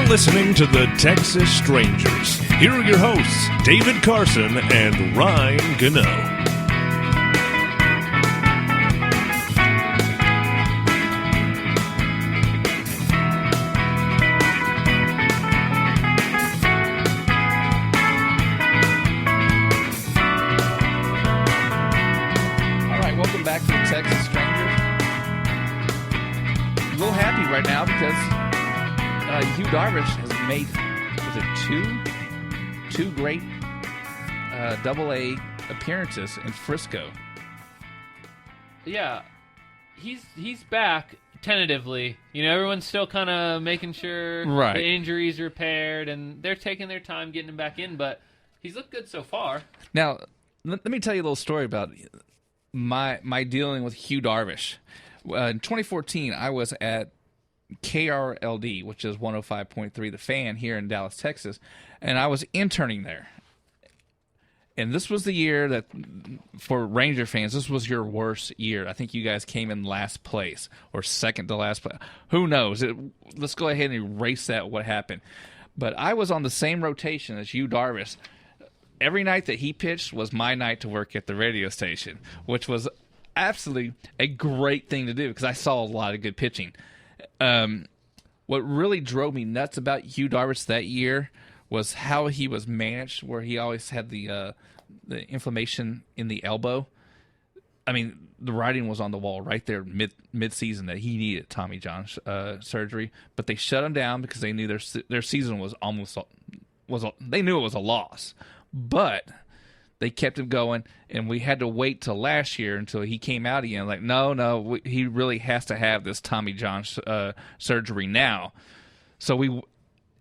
You're listening to the Texas Strangers. Here are your hosts, David Carson and Ryan Gano. Back to the Texas Strangers. A little happy right now because Hugh Darvish has made, was it two great Double-A appearances in Frisco. Yeah, he's back tentatively. You know, everyone's still kind of making sure the injuries are repaired, and they're taking their time getting him back in. But he's looked good so far. Now, let me tell you a little story about my dealing with Hugh Darvish. In 2014, I was at KRLD, which is 105.3 The Fan here in Dallas, Texas, and I was interning there. And this was the year that, for Ranger fans, this was your worst year. I think you guys came in last place or second to last place. Who knows? Let's go ahead and erase that, what happened. But I was on the same rotation as Hugh Darvish. Every night that he pitched was my night to work at the radio station, which was absolutely a great thing to do because I saw a lot of good pitching. What really drove me nuts about Hugh Darvish that year was how he was managed, where he always had the inflammation in the elbow. I mean, the writing was on the wall right there mid-season that he needed Tommy John surgery, but they shut him down because they knew their season was they knew it was a loss. But they kept him going, and we had to wait till last year until he came out again. Like, no, he really has to have this Tommy John surgery now. So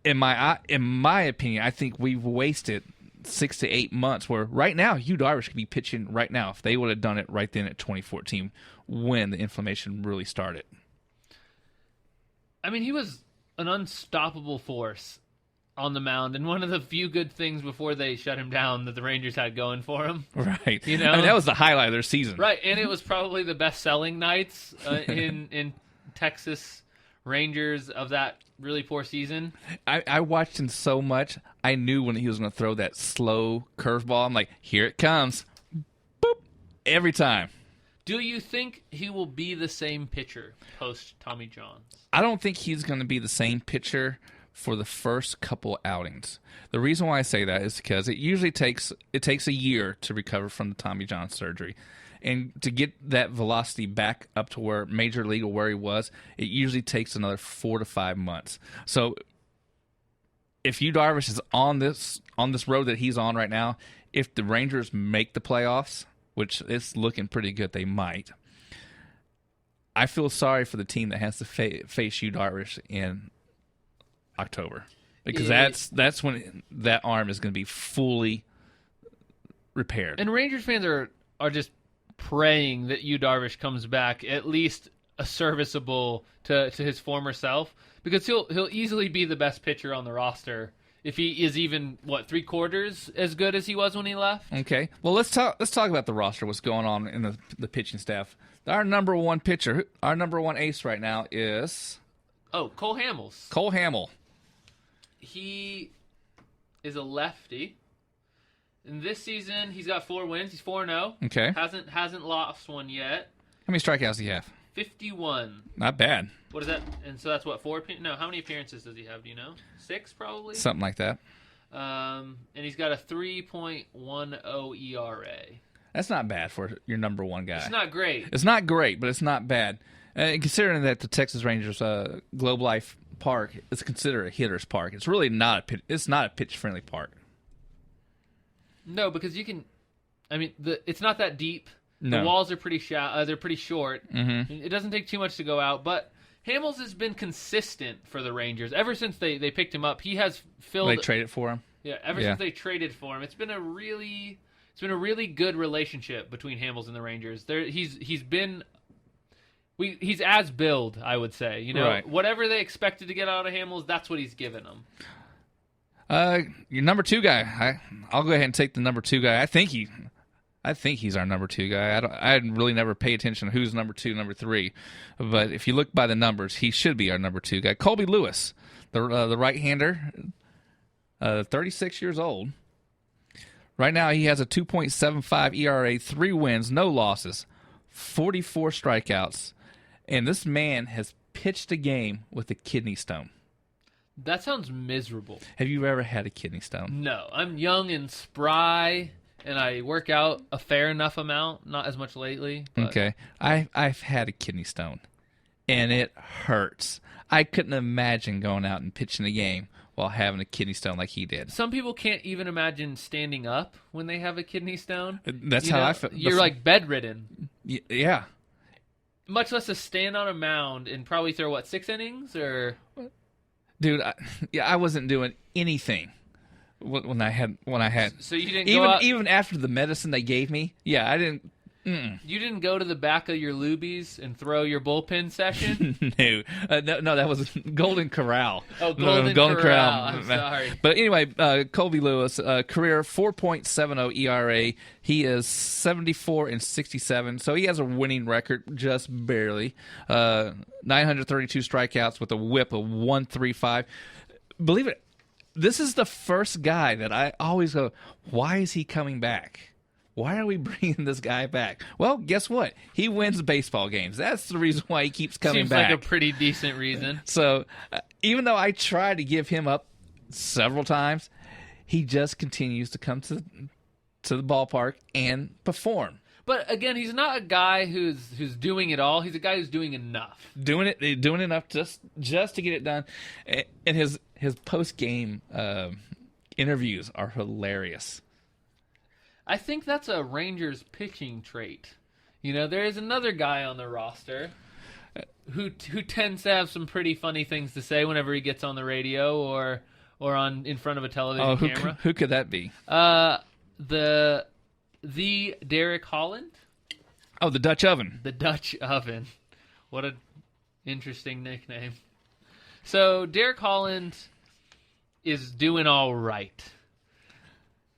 in my opinion, I think we've wasted 6 to 8 months. Where right now, Hugh Darvish could be pitching right now if they would have done it right then at 2014 when the inflammation really started. I mean, he was an unstoppable force on the mound, and one of the few good things before they shut him down that the Rangers had going for him. Right. You know? I mean, that was the highlight of their season. Right, and it was probably the best-selling nights in Texas Rangers of that really poor season. I watched him so much, I knew when he was going to throw that slow curveball. I'm like, here it comes. Boop. Every time. Do you think he will be the same pitcher post-Tommy Johns? I don't think he's going to be the same pitcher for the first couple outings. The reason why I say that is because it usually takes a year to recover from the Tommy John surgery. And to get that velocity back up to where Major League or where he was, it usually takes another 4 to 5 months. So if Hugh Darvish is on this road that he's on right now, if the Rangers make the playoffs, which it's looking pretty good they might, I feel sorry for the team that has to face Hugh Darvish in October, because that's when that arm is going to be fully repaired. And Rangers fans are just praying that Yu Darvish comes back at least a serviceable to his former self, because he'll easily be the best pitcher on the roster if he is even 3/4 as good as he was when he left. Okay, well let's talk about the roster. What's going on in the pitching staff? Our number one pitcher, our number one ace right now is Cole Hamels. Cole Hamel. He is a lefty. In this season, he's got 4 wins. He's 4-0. Okay. Hasn't lost one yet. How many strikeouts do you have? 51. Not bad. What is that? And so that's what, 4? No, how many appearances does he have? Do you know? 6 probably? Something like that. And he's got a 3.10 ERA. That's not bad for your number one guy. It's not great. It's not great, but it's not bad. Considering that the Texas Rangers Globe Life Park is considered a hitter's park, it's really not it's not a pitch-friendly park. No, because you can. I mean, it's not that deep. No. The walls are pretty they're pretty short. Mm-hmm. It doesn't take too much to go out. But Hamels has been consistent for the Rangers ever since they picked him up. He has filled. They traded for him. Yeah, since they traded for him, it's been a really good relationship between Hamels and the Rangers. He's been. He's as billed, I would say. You know, right. Whatever they expected to get out of Hamels, that's what he's given them. Your number 2 guy. I'll go ahead and take the number 2 guy. I think he's our number 2 guy. I really never pay attention to who's number 2, number 3. But if you look by the numbers, he should be our number 2 guy. Colby Lewis, the right-hander, 36 years old. Right now, he has a 2.75 ERA, 3 wins, no losses, 44 strikeouts, and this man has pitched a game with a kidney stone. That sounds miserable. Have you ever had a kidney stone? No, I'm young and spry, and I work out a fair enough amount, not as much lately. But... Okay. I've had a kidney stone, and it hurts. I couldn't imagine going out and pitching a game while having a kidney stone like he did. Some people can't even imagine standing up when they have a kidney stone. That's how I feel. You're like bedridden. Yeah. Much less to stand on a mound and probably throw, 6 innings? Or Dude, I wasn't doing anything when I had. So you didn't go out... Even after the medicine they gave me, I didn't. You didn't go to the back of your Lubies and throw your bullpen session? No, that was Golden Corral. Oh, Golden Corral. I'm sorry. But anyway, Colby Lewis, career 4.70 ERA. He is 74-67, so he has a winning record, just barely. 932 strikeouts with a WHIP of 135. Believe it, this is the first guy that I always go, why is he coming back? Why are we bringing this guy back? Well, guess what? He wins baseball games. That's the reason why he keeps coming back. Seems like a pretty decent reason. So, even though I tried to give him up several times, he just continues to come to the ballpark and perform. But again, he's not a guy who's doing it all. He's a guy who's doing enough. Doing enough just to get it done. And his post game interviews are hilarious. I think that's a Rangers pitching trait. There is another guy on the roster who tends to have some pretty funny things to say whenever he gets on the radio or in front of a television camera. Who could that be? The Derek Holland. Oh, the Dutch Oven. The Dutch Oven. What an interesting nickname. So Derek Holland is doing all right.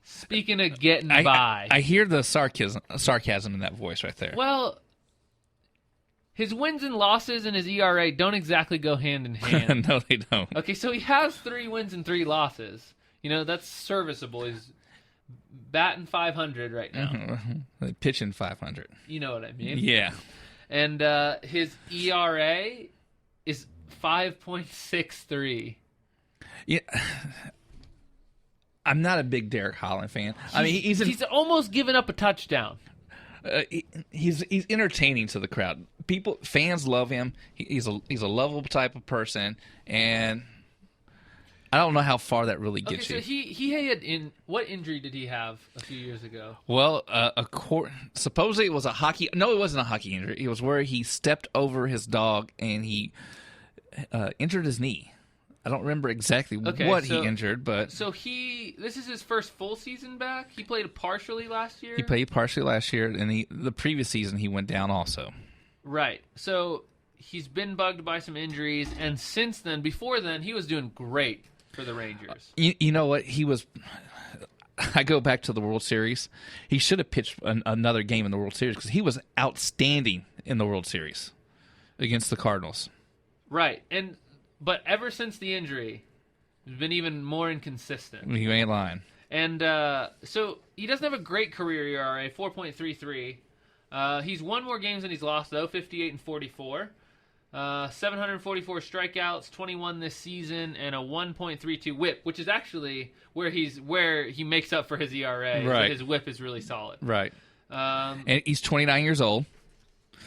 Speaking of getting by. I hear the sarcasm in that voice right there. Well, his wins and losses and his ERA don't exactly go hand in hand. No, they don't. Okay, so he has 3 wins and 3 losses. That's serviceable. He's batting .500 right now. Pitching .500. You know what I mean? Yeah. And his ERA is 5.63. Yeah. I'm not a big Derek Holland fan. He's almost given up a touchdown. He's entertaining to the crowd. Fans love him. He's a lovable type of person, and I don't know how far that really gets you. So he had what injury did he have a few years ago? Well, supposedly it was a hockey. No, it wasn't a hockey injury. It was where he stepped over his dog and he injured his knee. I don't remember exactly what he injured, but... So this is his first full season back? He played partially last year? He played partially last year, and the previous season he went down also. Right. So he's been bugged by some injuries, and before then, he was doing great for the Rangers. You know what? I go back to the World Series. He should have pitched another game in the World Series because he was outstanding in the World Series against the Cardinals. Right. But ever since the injury, he's been even more inconsistent. You ain't lying. And so he doesn't have a great career ERA, 4.33. He's won more games than he's lost, though, 58-44. 744 strikeouts, 21 this season, and a 1.32 WHIP, which is actually where he makes up for his ERA. Right. So his WHIP is really solid. Right. And he's 29 years old.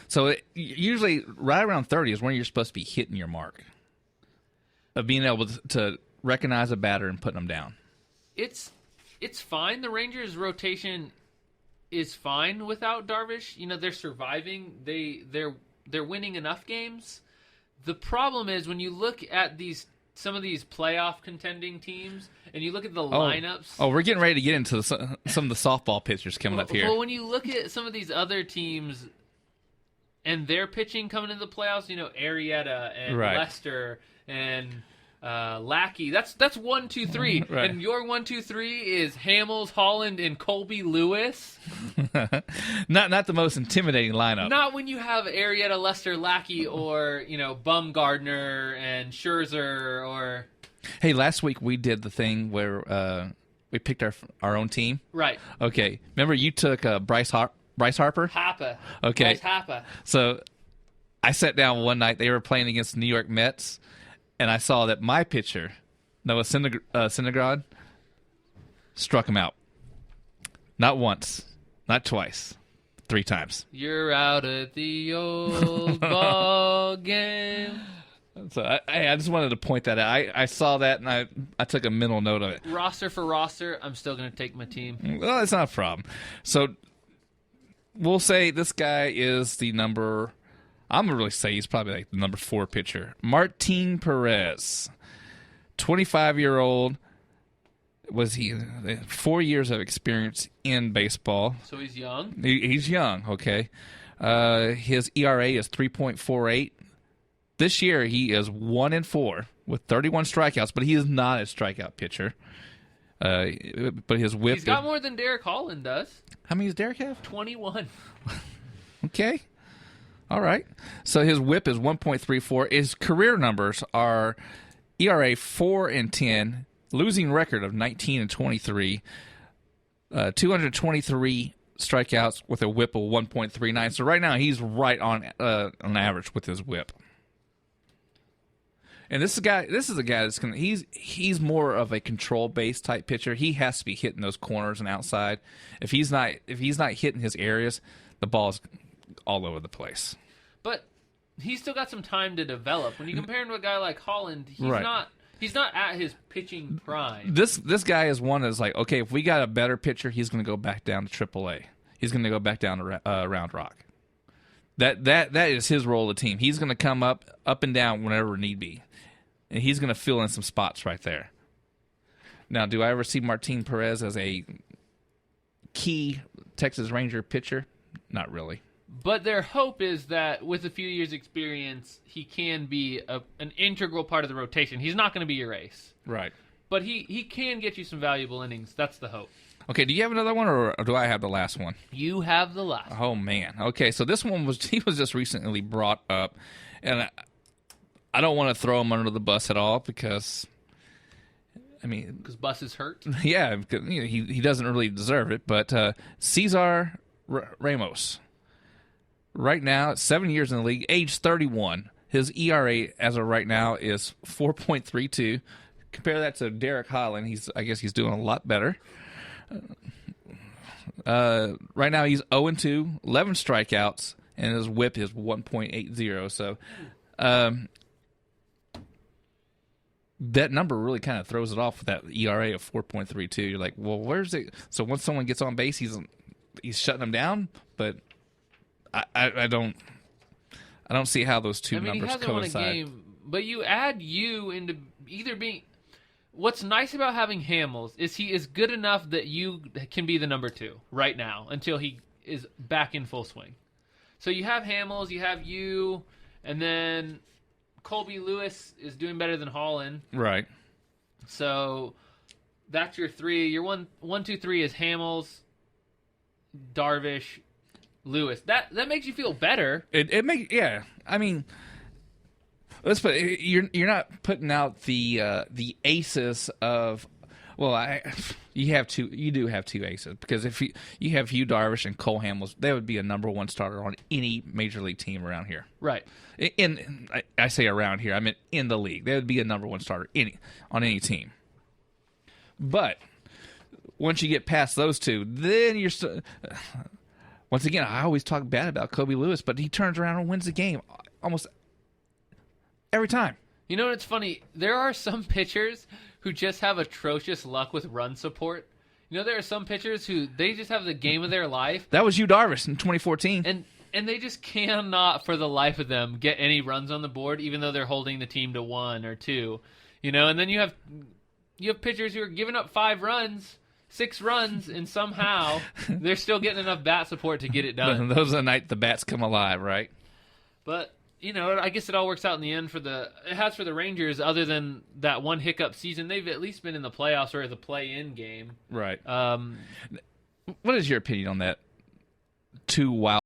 So usually right around 30 is when you're supposed to be hitting your mark of being able to recognize a batter and putting them down. It's fine. The Rangers' rotation is fine without Darvish. They're surviving. They're winning enough games. The problem is when you look at some of these playoff contending teams and you look at the lineups. Oh, we're getting ready to get into some of the softball pitchers coming up here. Well, when you look at some of these other teams and their pitching coming into the playoffs, Arrieta and Lester and Lackey. That's 1, 2, 3. Right. And your 1, 2, 3 is Hamels, Holland, and Colby Lewis. Not the most intimidating lineup. Not when you have Arrieta, Lester, Lackey, or Bumgardner and Scherzer, or Hey, last week we did the thing where we picked our own team. Right. Okay. Remember you took Bryce Harper? Harper. Okay. Bryce Harper. So I sat down one night. They were playing against the New York Mets, and I saw that my pitcher, Noah Syndergaard, struck him out. Not once, not twice, 3 times. You're out at the old ball game. So I just wanted to point that out. I saw that, and I took a mental note of it. Roster for roster, I'm still going to take my team. Well, it's not a problem. So we'll say this guy is the number... I'm going to really say he's probably like the number 4 pitcher. Martin Perez, 25-year-old. Was he 4 years of experience in baseball? So he's young. He's young. Okay. His ERA is 3.48. This year he is 1-4 with 31 strikeouts, but he is not a strikeout pitcher. But his whip. He's got more than Derek Holland does. How many does Derek have? 21. Okay. All right. So his whip is 1.34. His career numbers are ERA 4-10. Losing record of 19-23, 223 strikeouts with a whip of 1.39. So right now he's right on average with his whip. And this is a guy that's gonna. He's more of a control based type pitcher. He has to be hitting those corners and outside. If he's not hitting his areas, the ball's all over the place. But he's still got some time to develop. When you compare him to a guy like Holland, he's Right. not. He's not at his pitching prime. This guy is one that's like, okay, if we got a better pitcher, he's going to go back down to AAA. He's going to go back down to Round Rock. That is his role of the team. He's going to come up and down whenever need be, and he's going to fill in some spots right there. Now, do I ever see Martin Perez as a key Texas Ranger pitcher? Not really. But their hope is that with a few years' experience, he can be an integral part of the rotation. He's not going to be your ace. Right. But he can get you some valuable innings. That's the hope. Okay, do you have another one, or do I have the last one? You have the last. Oh, man. Okay, so this one was just recently brought up, and I don't want to throw him under the bus at all because, I mean... Because Bus is hurt? Yeah, because, you know, he doesn't really deserve it, but Cesar Ramos... Right now, 7 years in the league, age 31. His ERA as of right now is 4.32. Compare that to Derek Holland. I guess he's doing a lot better. Right now, he's 0-2, 11 strikeouts, and his whip is 1.80. So that number really kind of throws it off with that ERA of 4.32. You're like, well, where's it? So once someone gets on base, he's shutting them down, but I don't see how those two numbers he hasn't coincide. won a game, but you add you into either being. What's nice about having Hamels is he is good enough that you can be the number 2 right now until he is back in full swing. So you have Hamels, you have you, and then Colby Lewis is doing better than Holland. Right. So that's your 3. Your 1, 2, 3 is Hamels, Darvish, Lewis. That makes you feel better. It makes, yeah. I mean, let's put you're not putting out the aces of, well, you do have 2 aces, because if you have Hugh Darvish and Cole Hamels, they would be a number 1 starter on any major league team around here. Right. I say around here, I mean in the league, they would be a number 1 starter on any team. But once you get past those 2, then you're still. Once again, I always talk bad about Kobe Lewis, but he turns around and wins the game almost every time. You know what's funny? There are some pitchers who just have atrocious luck with run support. You know, there are some pitchers who they just have the game of their life. That was Hugh Darvish in 2014. And they just cannot, for the life of them, get any runs on the board, even though they're holding the team to 1 or 2. You know, and then you have pitchers who are giving up 5 runs, 6 runs, and somehow they're still getting enough bat support to get it done. Those are the night the bats come alive, right? But, you know, I guess it all works out in the end for the Rangers. Other than that one hiccup season, they've at least been in the playoffs or the play-in game. Right. Um, What is your opinion on that 2 wild